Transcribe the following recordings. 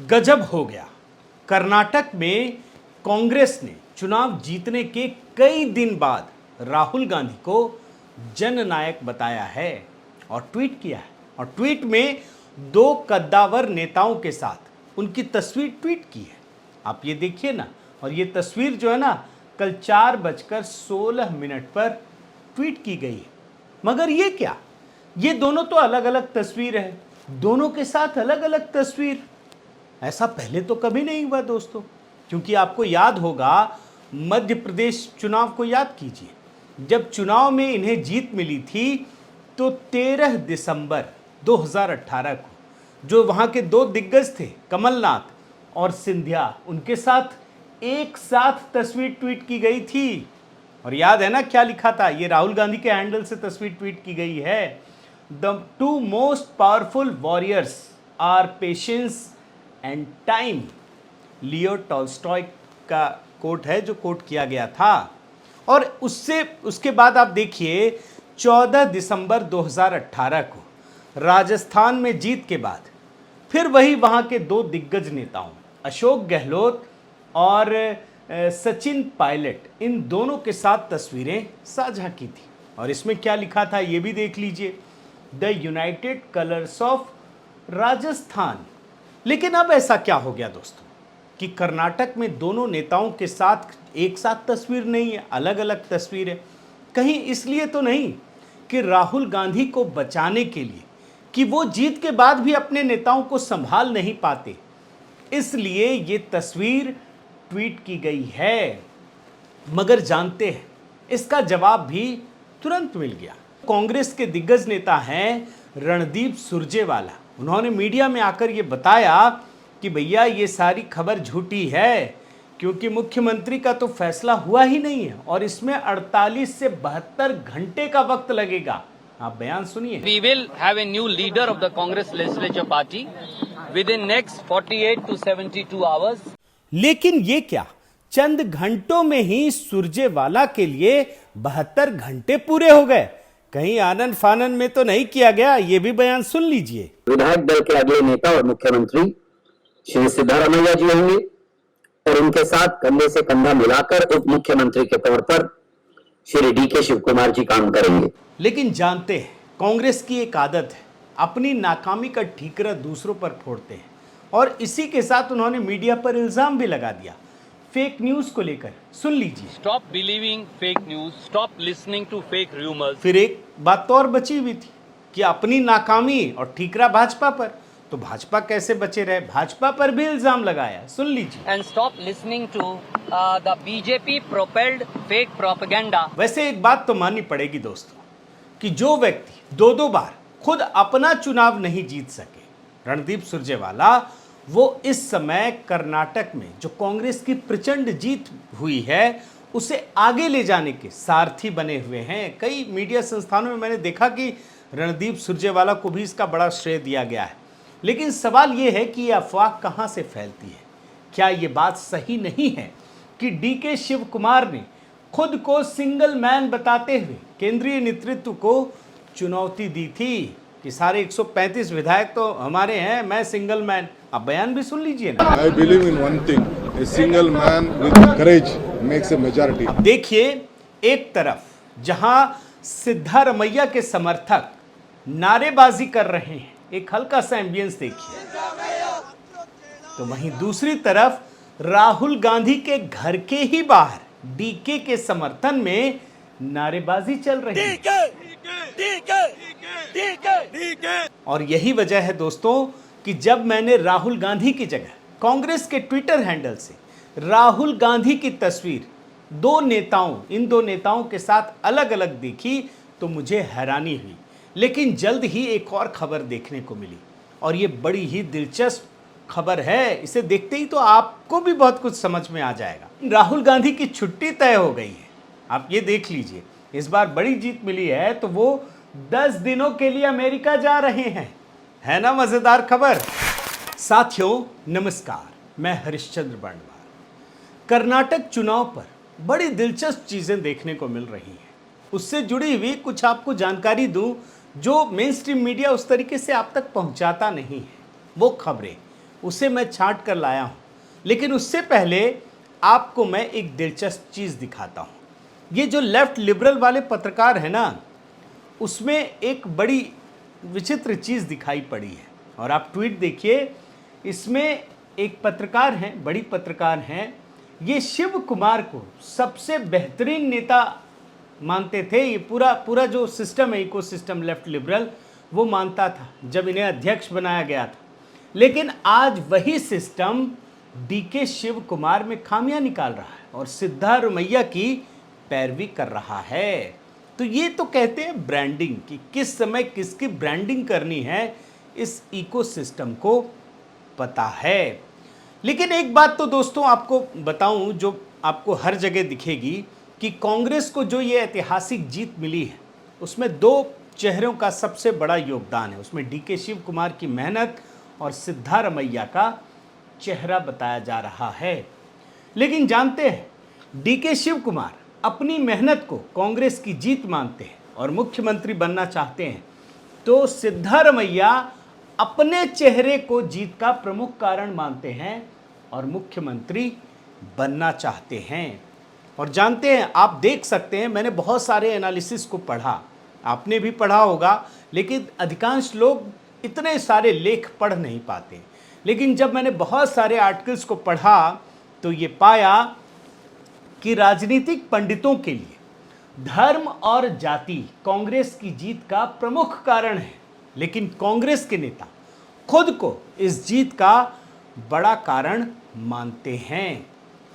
गजब हो गया। कर्नाटक में कांग्रेस ने चुनाव जीतने के कई दिन बाद राहुल गांधी को जननायक बताया है और ट्वीट किया है। और ट्वीट में दो कद्दावर नेताओं के साथ उनकी तस्वीर ट्वीट की है। आप ये देखिए ना। और ये तस्वीर जो है ना, कल 4:16 पर ट्वीट की गई है। मगर ये क्या, ये दोनों तो अलग अलग तस्वीर है, दोनों के साथ अलग अलग तस्वीर। ऐसा पहले तो कभी नहीं हुआ दोस्तों। क्योंकि आपको याद होगा, मध्य प्रदेश चुनाव को याद कीजिए, जब चुनाव में इन्हें जीत मिली थी तो 13 दिसंबर 2018 को जो वहां के दो दिग्गज थे, कमलनाथ और सिंधिया, उनके साथ एक साथ तस्वीर ट्वीट की गई थी। और याद है ना क्या लिखा था? ये राहुल गांधी के हैंडल से तस्वीर ट्वीट की गई है। The two most powerful warriors are patience and time. Leo Tolstoy का कोट है जो कोट किया गया था। और उसके बाद आप देखिए 14 दिसंबर 2018 को राजस्थान में जीत के बाद फिर वही वहां के दो दिग्गज नेताओं अशोक गहलोत और सचिन पायलट, इन दोनों के साथ तस्वीरें साझा की थी। और इसमें क्या लिखा था ये भी देख लीजिए, the United colours of Rajasthan. लेकिन अब ऐसा क्या हो गया दोस्तों कि कर्नाटक में दोनों नेताओं के साथ एक साथ तस्वीर नहीं है, अलग अलग तस्वीर है। कहीं इसलिए तो नहीं कि राहुल गांधी को बचाने के लिए कि वो जीत के बाद भी अपने नेताओं को संभाल नहीं पाते, इसलिए ये तस्वीर ट्वीट की गई है। मगर जानते हैं इसका जवाब भी तुरंत मिल गया। कांग्रेस के दिग्गज नेता हैं रणदीप सुरजेवाला। उन्होंने मीडिया में आकर ये बताया कि भैया ये सारी खबर झूठी है, क्योंकि मुख्यमंत्री का तो फैसला हुआ ही नहीं है और इसमें 48 से 72 घंटे का वक्त लगेगा। आप बयान सुनिए। We will have a new leader of the Congress legislature party within next 48 to 72 hours. लेकिन ये क्या, चंद घंटों में ही सुरजेवाला के लिए 72 घंटे पूरे हो गए? कहीं आनन फानन में तो नहीं किया गया? ये भी बयान सुन लीजिए। विधायक दल के अगले नेता और मुख्यमंत्री श्री सिद्धारमैया जी होंगे और उनके साथ कंधे से कंधा मिलाकर उप मुख्यमंत्री के तौर पर श्री डीके शिव कुमार जी काम करेंगे। लेकिन जानते हैं कांग्रेस की एक आदत है, अपनी नाकामी का ठीकरा दूसरों पर फोड़ते हैं। और इसी के साथ उन्होंने मीडिया पर इल्जाम भी लगा दिया फेक न्यूज को लेकर। सुन लीजिए। Stop believing fake news. Stop listening to fake rumors. फिर एक बात तो और बची हुई थी कि अपनी नाकामी और ठीकरा भाजपा पर, तो भाजपा कैसे बचे रहे? भाजपा पर भी इल्जाम लगाया। सुन लीजिए। And stop listening to the BJP propelled fake propaganda. वैसे एक बात तो माननी पड़ेगी दोस्तों कि जो व्यक्ति दो बार खुद अपना चुनाव नहीं जीत सके, रणदीप सुरजेवाला, वो इस समय कर्नाटक में जो कांग्रेस की प्रचंड जीत हुई है उसे आगे ले जाने के सारथी बने हुए हैं। कई मीडिया संस्थानों में मैंने देखा कि रणदीप सुरजेवाला को भी इसका बड़ा श्रेय दिया गया है। लेकिन सवाल ये है कि ये अफवाह कहाँ से फैलती है? क्या ये बात सही नहीं है कि डीके शिव कुमार ने खुद को सिंगल मैन बताते हुए केंद्रीय नेतृत्व को चुनौती दी थी कि सारे 135 विधायक तो हमारे हैं, मैं सिंगल मैन। आप बयान भी सुन लीजिए ना। I believe in one thing, a single man with courage makes a majority. अब देखिए, एक तरफ जहां सिद्धारमैया के समर्थक नारेबाजी कर रहे हैं, एक हल्का सा एम्बियंस देखिए, तो वहीं दूसरी तरफ राहुल गांधी के घर के ही बाहर डीके के समर्थन में नारेबाजी चल रही है। और यही वजह है दोस्तों कि जब मैंने राहुल गांधी की जगह कांग्रेस के ट्विटर हैंडल से राहुल गांधी की तस्वीर इन दो नेताओं के साथ अलग अलग देखी तो मुझे हैरानी हुई। लेकिन जल्द ही एक और खबर देखने को मिली और ये बड़ी ही दिलचस्प खबर है। इसे देखते ही तो आपको भी बहुत कुछ समझ में आ जाएगा। राहुल गांधी की छुट्टी तय हो गई है। आप ये देख लीजिए, इस बार बड़ी जीत मिली है तो वो 10 दिनों के लिए अमेरिका जा रहे हैं। है ना मजेदार खबर? साथियों नमस्कार, मैं हरिश्चंद्र बंडवार। कर्नाटक चुनाव पर बड़ी दिलचस्प चीजें देखने को मिल रही हैं। उससे जुड़ी हुई कुछ आपको जानकारी दूं जो मेन स्ट्रीम मीडिया उस तरीके से आप तक पहुंचाता नहीं है। वो खबरें उसे मैं छांट कर लाया हूँ। लेकिन उससे पहले आपको मैं एक दिलचस्प चीज़ दिखाता हूँ। ये जो लेफ्ट लिबरल वाले पत्रकार है ना, उसमें एक बड़ी विचित्र चीज़ दिखाई पड़ी है। और आप ट्वीट देखिए, इसमें एक पत्रकार हैं, बड़ी पत्रकार हैं, ये शिव कुमार को सबसे बेहतरीन नेता मानते थे। ये पूरा जो सिस्टम है, इकोसिस्टम लेफ्ट लिबरल, वो मानता था जब इन्हें अध्यक्ष बनाया गया था। लेकिन आज वही सिस्टम डीके शिव कुमार में खामियां निकाल रहा है और सिद्धारमैया की पैरवी कर रहा है। तो ये तो कहते हैं ब्रांडिंग, कि किस समय किसकी ब्रांडिंग करनी है, इस इकोसिस्टम को पता है। लेकिन एक बात तो दोस्तों आपको बताऊं, जो आपको हर जगह दिखेगी, कि कांग्रेस को जो ये ऐतिहासिक जीत मिली है, उसमें दो चेहरों का सबसे बड़ा योगदान है। उसमें डीके शिव कुमार की मेहनत और सिद्धारमैया का चेहरा बताया जा रहा है। लेकिन जानते हैं, डीके शिव कुमार अपनी मेहनत को कांग्रेस की जीत मानते हैं और मुख्यमंत्री बनना चाहते हैं, तो सिद्धारमैया अपने चेहरे को जीत का प्रमुख कारण मानते हैं और मुख्यमंत्री बनना चाहते हैं। और जानते हैं, आप देख सकते हैं, मैंने बहुत सारे एनालिसिस को पढ़ा, आपने भी पढ़ा होगा, लेकिन अधिकांश लोग इतने सारे लेख पढ़ नहीं पाते। लेकिन जब मैंने बहुत सारे आर्टिकल्स को पढ़ा तो ये पाया कि राजनीतिक पंडितों के लिए धर्म और जाति कांग्रेस की जीत का प्रमुख कारण है, लेकिन कांग्रेस के नेता खुद को इस जीत का बड़ा कारण मानते हैं।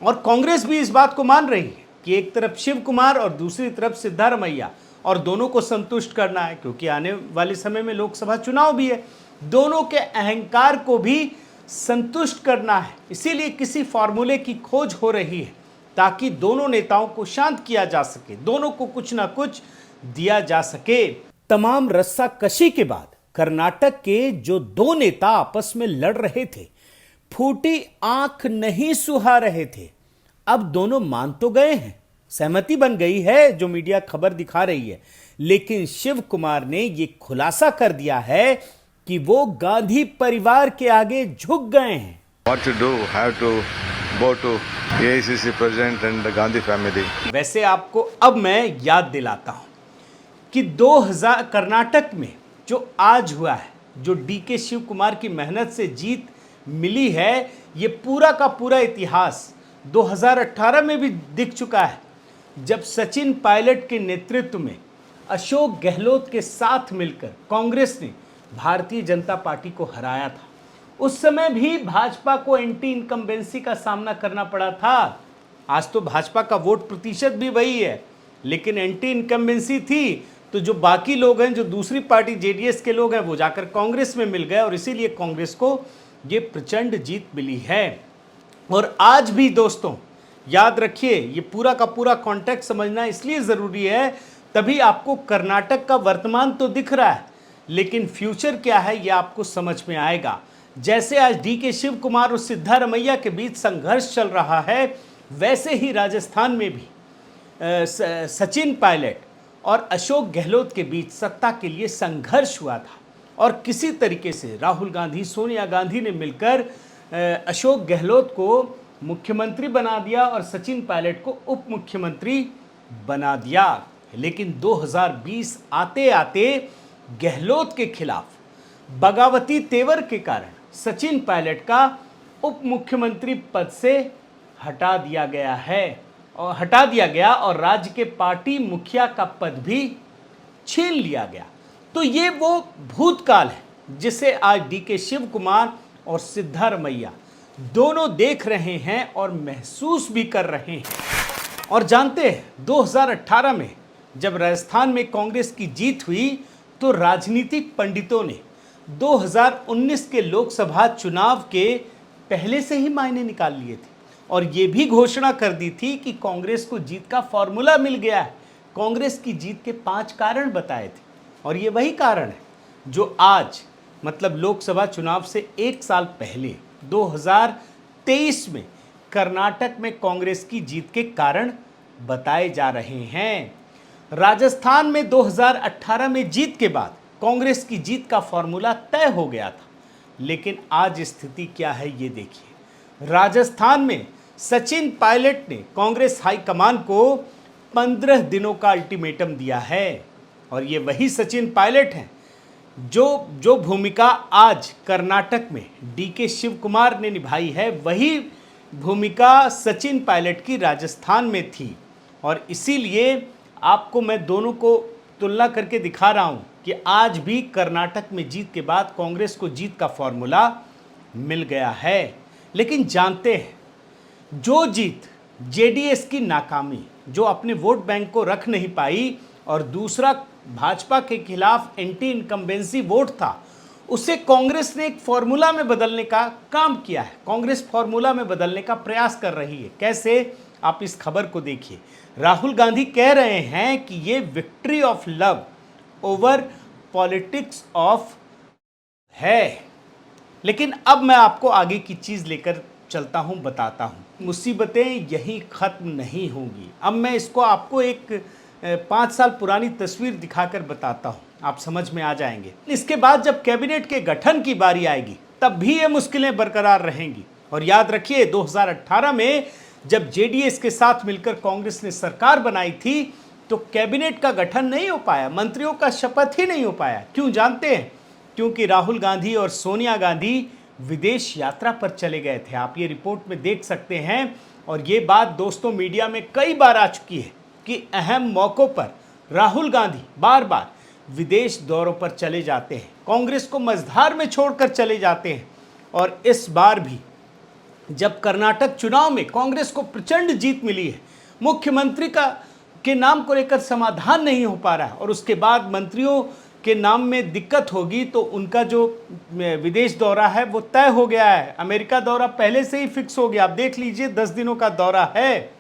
और कांग्रेस भी इस बात को मान रही है कि एक तरफ शिव कुमार और दूसरी तरफ सिद्धारमैया, और दोनों को संतुष्ट करना है, क्योंकि आने वाले समय में लोकसभा चुनाव भी है। दोनों के अहंकार को भी संतुष्ट करना है, इसीलिए किसी फॉर्मूले की खोज हो रही है ताकि दोनों नेताओं को शांत किया जा सके, दोनों को कुछ ना कुछ दिया जा सके। तमाम रस्साकशी के बाद कर्नाटक के जो दो नेता आपस में लड़ रहे थे, फूटी आंख नहीं सुहा रहे थे, अब दोनों मान तो गए हैं, सहमति बन गई है, जो मीडिया खबर दिखा रही है। लेकिन शिव कुमार ने यह खुलासा कर दिया है कि वो गांधी परिवार के आगे झुक गए हैं। What to do? Have to go to AICC president and the Gandhi family. वैसे आपको अब मैं याद दिलाता हूं कि 2000 कर्नाटक में जो आज हुआ है, जो डीके शिव कुमार की मेहनत से जीत मिली है, ये पूरा का पूरा इतिहास 2018 में भी दिख चुका है, जब सचिन पायलट के नेतृत्व में अशोक गहलोत के साथ मिलकर कांग्रेस ने भारतीय जनता पार्टी को हराया था। उस समय भी भाजपा को एंटी इनकम्बेंसी का सामना करना पड़ा था। आज तो भाजपा का वोट प्रतिशत भी वही है, लेकिन एंटी इनकम्बेंसी थी, तो जो बाकी लोग हैं, जो दूसरी पार्टी जेडीएस के लोग हैं, वो जाकर कांग्रेस में मिल गए और इसीलिए कांग्रेस को ये प्रचंड जीत मिली है। और आज भी दोस्तों याद रखिए, ये पूरा का पूरा कॉन्टेक्स्ट समझना इसलिए ज़रूरी है, तभी आपको कर्नाटक का वर्तमान तो दिख रहा है, लेकिन फ्यूचर क्या है ये आपको समझ में आएगा। जैसे आज डीके शिव कुमार और सिद्धारमैया के बीच संघर्ष चल रहा है, वैसे ही राजस्थान में भी सचिन पायलट और अशोक गहलोत के बीच सत्ता के लिए संघर्ष हुआ था। और किसी तरीके से राहुल गांधी, सोनिया गांधी ने मिलकर अशोक गहलोत को मुख्यमंत्री बना दिया और सचिन पायलट को उप मुख्यमंत्री बना दिया। लेकिन 2020 आते आते गहलोत के खिलाफ बगावती तेवर के कारण सचिन पायलट का उप मुख्यमंत्री पद से हटा दिया गया और राज्य के पार्टी मुखिया का पद भी छीन लिया गया। तो ये वो भूतकाल है जिसे आज डीके शिव कुमार और सिद्धारमैया दोनों देख रहे हैं और महसूस भी कर रहे हैं। और जानते हैं, 2018 में जब राजस्थान में कांग्रेस की जीत हुई, तो राजनीतिक पंडितों ने 2019 के लोकसभा चुनाव के पहले से ही मायने निकाल लिए थे और ये भी घोषणा कर दी थी कि कांग्रेस को जीत का फॉर्मूला मिल गया है। कांग्रेस की जीत के 5 कारण बताए थे और ये वही कारण है जो आज, मतलब लोकसभा चुनाव से 1 साल पहले 2023 में कर्नाटक में कांग्रेस की जीत के कारण बताए जा रहे हैं। राजस्थान में 2018 में जीत के बाद कांग्रेस की जीत का फॉर्मूला तय हो गया था। लेकिन आज स्थिति क्या है ये देखिए। राजस्थान में सचिन पायलट ने कांग्रेस हाईकमान को 15 दिनों का अल्टीमेटम दिया है और ये वही सचिन पायलट हैं जो भूमिका आज कर्नाटक में डीके शिव कुमार ने निभाई है, वही भूमिका सचिन पायलट की राजस्थान में थी। और इसीलिए आपको मैं दोनों को तुलना करके दिखा रहा हूं कि आज भी कर्नाटक में जीत के बाद कांग्रेस को जीत का फॉर्मूला मिल गया है। लेकिन जानते हैं जो जीत जेडीएस की नाकामी, जो अपने वोट बैंक को रख नहीं पाई, और दूसरा भाजपा के खिलाफ एंटी इनकम्बेंसी वोट था, उसे कांग्रेस ने एक फॉर्मूला में बदलने का काम किया है। कांग्रेस फॉर्मूला में बदलने का प्रयास कर रही है। कैसे, आप इस खबर को देखिए। राहुल गांधी कह रहे हैं कि ये victory of love over politics of है। लेकिन अब मैं आपको आगे की चीज लेकर चलता हूं, बताता हूं। मुसीबतें यहीं खत्म नहीं होंगी। अब मैं इसको आपको एक 5 साल पुरानी तस्वीर दिखाकर बताता हूं, आप समझ में आ जाएंगे। इसके बाद जब कैबिनेट के गठन की बारी आएगी तब भी ये मुश्किलें बरकरार रहेंगी। और याद रखिए 2018 में जब जेडीएस के साथ मिलकर कांग्रेस ने सरकार बनाई थी तो कैबिनेट का गठन नहीं हो पाया, मंत्रियों का शपथ ही नहीं हो पाया। क्यों जानते हैं? क्योंकि राहुल गांधी और सोनिया गांधी विदेश यात्रा पर चले गए थे। आप ये रिपोर्ट में देख सकते हैं। और ये बात दोस्तों मीडिया में कई बार आ चुकी है कि अहम मौकों पर राहुल गांधी बार बार विदेश दौरों पर चले जाते हैं, कांग्रेस को मझधार में छोड़कर चले जाते हैं। और इस बार भी जब कर्नाटक चुनाव में कांग्रेस को प्रचंड जीत मिली है, मुख्यमंत्री के नाम को लेकर समाधान नहीं हो पा रहा है और उसके बाद मंत्रियों के नाम में दिक्कत होगी, तो उनका जो विदेश दौरा है वो तय हो गया है। अमेरिका दौरा पहले से ही फिक्स हो गया। आप देख लीजिए 10 दिनों का दौरा है।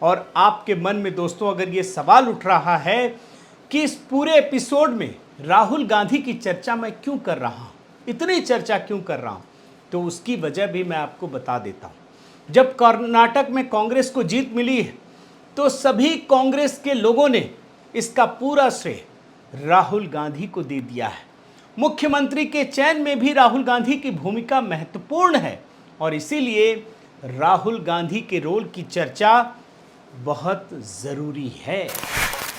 और आपके मन में दोस्तों अगर ये सवाल उठ रहा है कि इस पूरे एपिसोड में राहुल गांधी की चर्चा मैं क्यों कर रहा हूँ, इतनी चर्चा क्यों कर रहा हूँ, तो उसकी वजह भी मैं आपको बता देता हूँ। जब कर्नाटक में कांग्रेस को जीत मिली है तो सभी कांग्रेस के लोगों ने इसका पूरा श्रेय राहुल गांधी को दे दिया है। मुख्यमंत्री के चयन में भी राहुल गांधी की भूमिका महत्वपूर्ण है और इसीलिए राहुल गांधी के रोल की चर्चा बहुत ज़रूरी है।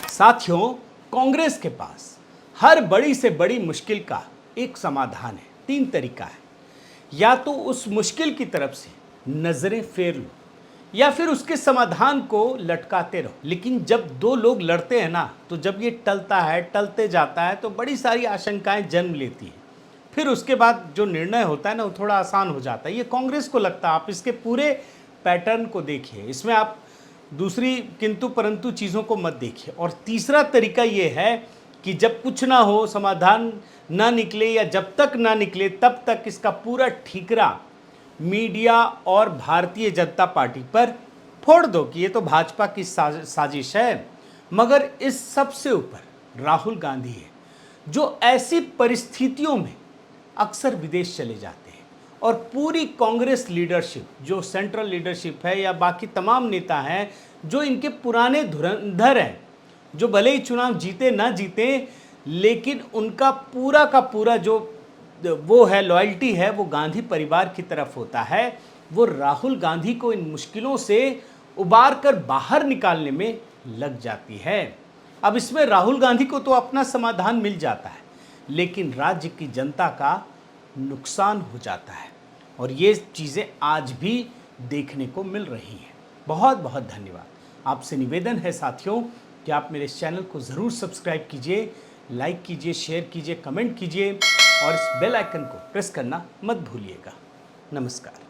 साथियों, कांग्रेस के पास हर बड़ी से बड़ी मुश्किल का एक समाधान है। 3 तरीका है। या तो उस मुश्किल की तरफ से नज़रें फेर लो या फिर उसके समाधान को लटकाते रहो। लेकिन जब 2 लोग लड़ते हैं ना, तो जब ये टलते जाता है तो बड़ी सारी आशंकाएं जन्म लेती हैं। फिर उसके बाद जो निर्णय होता है ना वो थोड़ा आसान हो जाता है। ये कांग्रेस को लगता है। आप इसके पूरे पैटर्न को देखिए, इसमें आप दूसरी किंतु परंतु चीज़ों को मत देखिए। और तीसरा तरीका ये है कि जब कुछ ना हो, समाधान ना निकले या जब तक ना निकले तब तक इसका पूरा ठीकरा मीडिया और भारतीय जनता पार्टी पर फोड़ दो कि ये तो भाजपा की साजिश है। मगर इस सब से ऊपर राहुल गांधी है जो ऐसी परिस्थितियों में अक्सर विदेश चले जाते हैं और पूरी कांग्रेस लीडरशिप, जो सेंट्रल लीडरशिप है या बाकी तमाम नेता हैं जो इनके पुराने धुरंधर हैं, जो भले ही चुनाव जीते ना जीते, लेकिन उनका पूरा का पूरा जो वो है लॉयल्टी है वो गांधी परिवार की तरफ होता है। वो राहुल गांधी को इन मुश्किलों से उबार कर बाहर निकालने में लग जाती है। अब इसमें राहुल गांधी को तो अपना समाधान मिल जाता है, लेकिन राज्य की जनता का नुकसान हो जाता है और ये चीज़ें आज भी देखने को मिल रही हैं। बहुत बहुत धन्यवाद। आपसे निवेदन है साथियों कि आप मेरे इस चैनल को ज़रूर सब्सक्राइब कीजिए, लाइक कीजिए, शेयर कीजिए, कमेंट कीजिए और इस बेल आइकन को प्रेस करना मत भूलिएगा। नमस्कार।